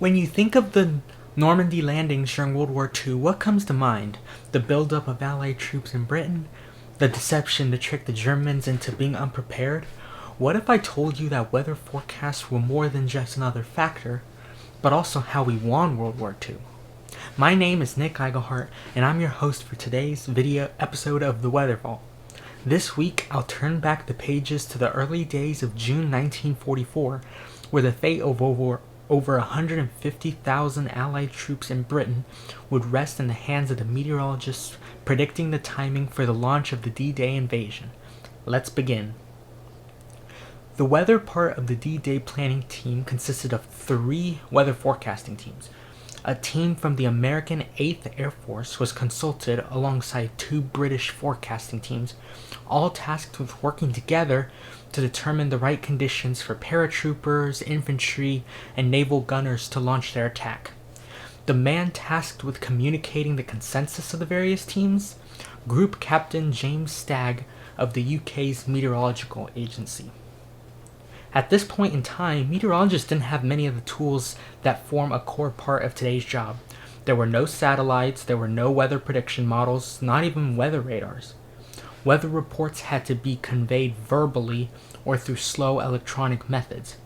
When you think of the Normandy landings during World War II, what comes to mind? The buildup of Allied troops in Britain? The deception to trick the Germans into being unprepared? What if I told you that weather forecasts were more than just another factor, but also how we won World War II? My name is Nick Eigelhart, and I'm your host for today's video episode of The Weather Vault. This week, I'll turn back the pages to the early days of June 1944, where the fate of over 150,000 Allied troops in Britain would rest in the hands of the meteorologists predicting the timing for the launch of the D-Day invasion. Let's begin. The weather part of the D-Day planning team consisted of 3 weather forecasting teams. A team from the American 8th Air Force was consulted alongside 2 British forecasting teams, all tasked with working together to determine the right conditions for paratroopers, infantry, and naval gunners to launch their attack. The man tasked with communicating the consensus of the various teams, Group Captain James Stagg of the UK's Meteorological Agency. At this point in time, meteorologists didn't have many of the tools that form a core part of today's job. There were no satellites, there were no weather prediction models, not even weather radars. Weather reports had to be conveyed verbally or through slow electronic methods.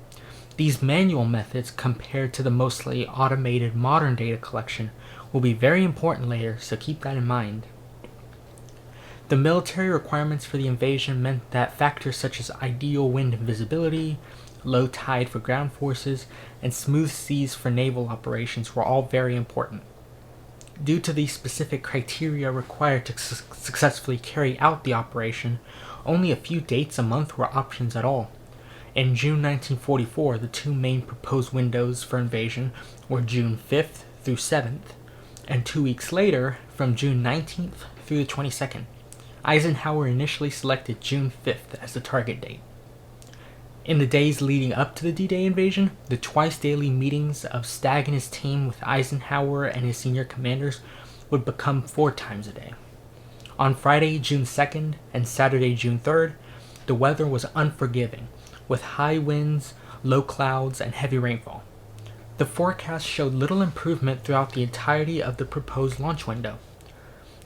These manual methods, compared to the mostly automated modern data collection, will be very important later, so keep that in mind. The military requirements for the invasion meant that factors such as ideal wind and visibility, low tide for ground forces, and smooth seas for naval operations were all very important. Due to these specific criteria required to successfully carry out the operation, only a few dates a month were options at all. In June 1944, the 2 main proposed windows for invasion were June 5th through 7th, and 2 weeks later, from June 19th through the 22nd. Eisenhower initially selected June 5th as the target date. In the days leading up to the D-Day invasion, the twice-daily meetings of Stagg and his team with Eisenhower and his senior commanders would become 4 times a day. On Friday, June 2nd, and Saturday, June 3rd, the weather was unforgiving, with high winds, low clouds, and heavy rainfall. The forecast showed little improvement throughout the entirety of the proposed launch window.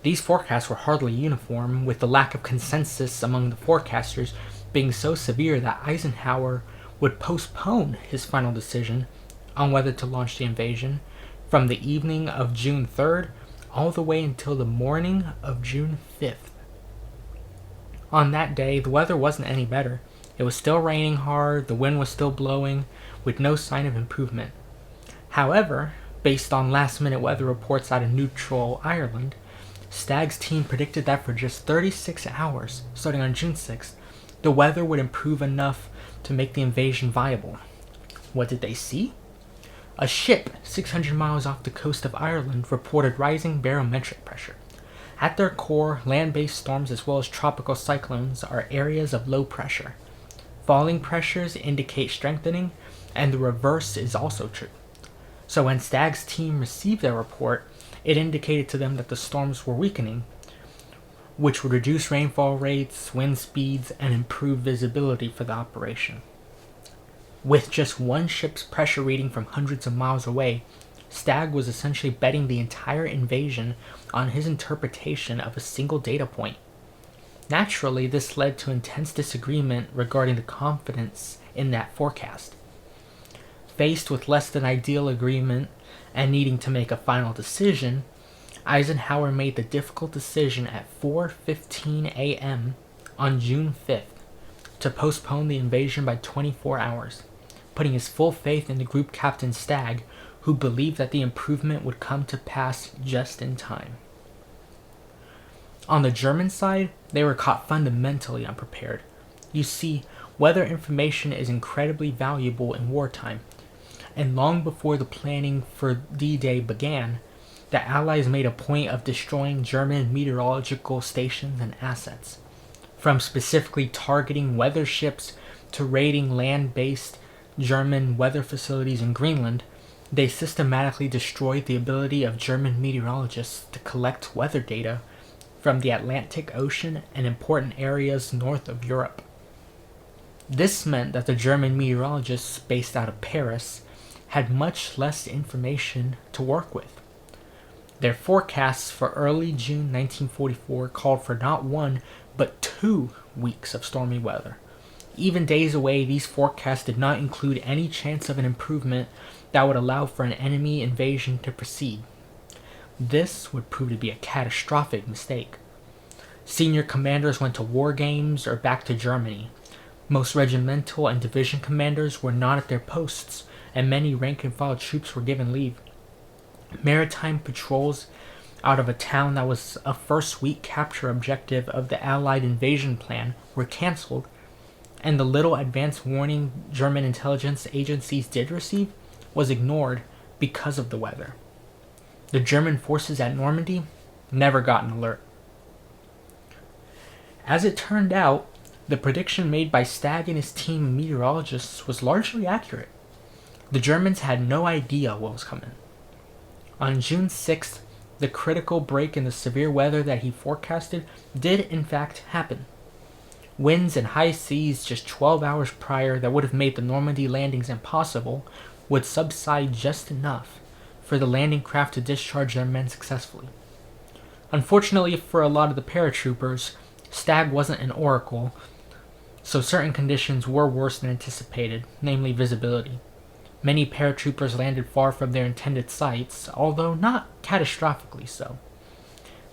These forecasts were hardly uniform, with the lack of consensus among the forecasters being so severe that Eisenhower would postpone his final decision on whether to launch the invasion from the evening of June 3rd all the way until the morning of June 5th. On that day, the weather wasn't any better. It was still raining hard, the wind was still blowing, with no sign of improvement. However, based on last-minute weather reports out of neutral Ireland, Stagg's team predicted that for just 36 hours, starting on June 6th, the weather would improve enough to make the invasion viable. What did they see? A ship 600 miles off the coast of Ireland reported rising barometric pressure. At their core, land-based storms as well as tropical cyclones are areas of low pressure. Falling pressures indicate strengthening, and the reverse is also true. So when Stagg's team received their report, it indicated to them that the storms were weakening, which would reduce rainfall rates, wind speeds, and improve visibility for the operation. With just one ship's pressure reading from hundreds of miles away, Stagg was essentially betting the entire invasion on his interpretation of a single data point. Naturally, this led to intense disagreement regarding the confidence in that forecast. Faced with less than ideal agreement and needing to make a final decision, Eisenhower made the difficult decision at 4:15 a.m. on June 5th to postpone the invasion by 24 hours, putting his full faith in the Group Captain Stagg, who believed that the improvement would come to pass just in time. On the German side, they were caught fundamentally unprepared. You see, weather information is incredibly valuable in wartime, and long before the planning for D-Day began, the Allies made a point of destroying German meteorological stations and assets. From specifically targeting weather ships to raiding land-based German weather facilities in Greenland, they systematically destroyed the ability of German meteorologists to collect weather data from the Atlantic Ocean and important areas north of Europe. This meant that the German meteorologists based out of Paris had much less information to work with. Their forecasts for early June 1944 called for not 1, but 2 weeks of stormy weather. Even days away, these forecasts did not include any chance of an improvement that would allow for an enemy invasion to proceed. This would prove to be a catastrophic mistake. Senior commanders went to war games or back to Germany. Most regimental and division commanders were not at their posts, and many rank-and-file troops were given leave. Maritime patrols out of a town that was a first-week capture objective of the Allied invasion plan were cancelled, and the little advance warning German intelligence agencies did receive was ignored because of the weather. The German forces at Normandy never got an alert. As it turned out, the prediction made by Stagg and his team of meteorologists was largely accurate. The Germans had no idea what was coming. On June 6th, the critical break in the severe weather that he forecasted did in fact happen. Winds and high seas just 12 hours prior that would have made the Normandy landings impossible would subside just enough for the landing craft to discharge their men successfully. Unfortunately for a lot of the paratroopers, Stagg wasn't an oracle, so certain conditions were worse than anticipated, namely visibility. Many paratroopers landed far from their intended sites, although not catastrophically so.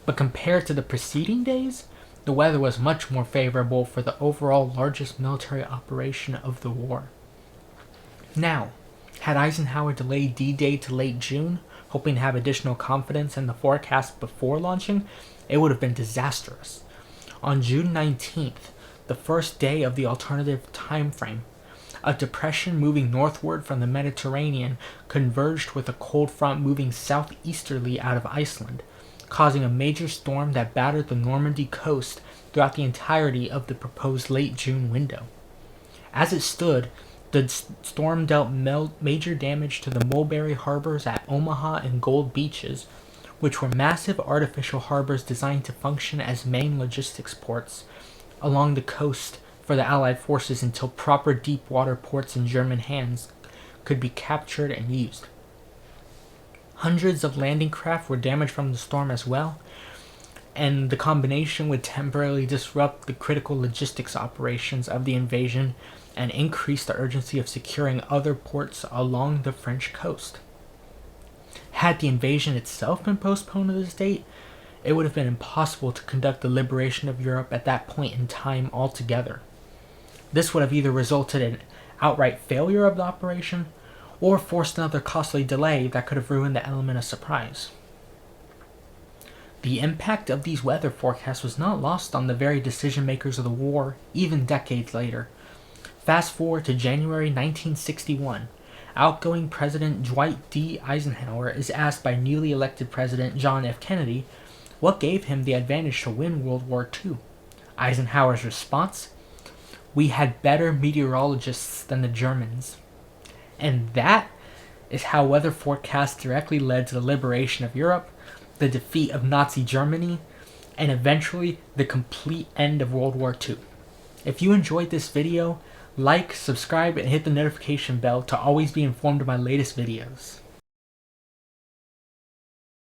But compared to the preceding days, the weather was much more favorable for the overall largest military operation of the war. Now, had Eisenhower delayed D-Day to late June, hoping to have additional confidence in the forecast before launching, it would have been disastrous. On June 19th, the first day of the alternative time frame, a depression moving northward from the Mediterranean converged with a cold front moving southeasterly out of Iceland, causing a major storm that battered the Normandy coast throughout the entirety of the proposed late June window. As it stood, the storm dealt major damage to the Mulberry harbors at Omaha and Gold Beaches, which were massive artificial harbors designed to function as main logistics ports along the coast for the Allied forces until proper deep water ports in German hands could be captured and used. Hundreds of landing craft were damaged from the storm as well, and the combination would temporarily disrupt the critical logistics operations of the invasion and increase the urgency of securing other ports along the French coast. Had the invasion itself been postponed to this date, it would have been impossible to conduct the liberation of Europe at that point in time altogether. This would have either resulted in outright failure of the operation, or forced another costly delay that could have ruined the element of surprise. The impact of these weather forecasts was not lost on the very decision makers of the war, even decades later. Fast forward to January 1961, outgoing President Dwight D. Eisenhower is asked by newly elected President John F. Kennedy what gave him the advantage to win World War II. Eisenhower's response: "We had better meteorologists than the Germans." And that is how weather forecasts directly led to the liberation of Europe, the defeat of Nazi Germany, and eventually the complete end of World War II. If you enjoyed this video, like, subscribe, and hit the notification bell to always be informed of my latest videos.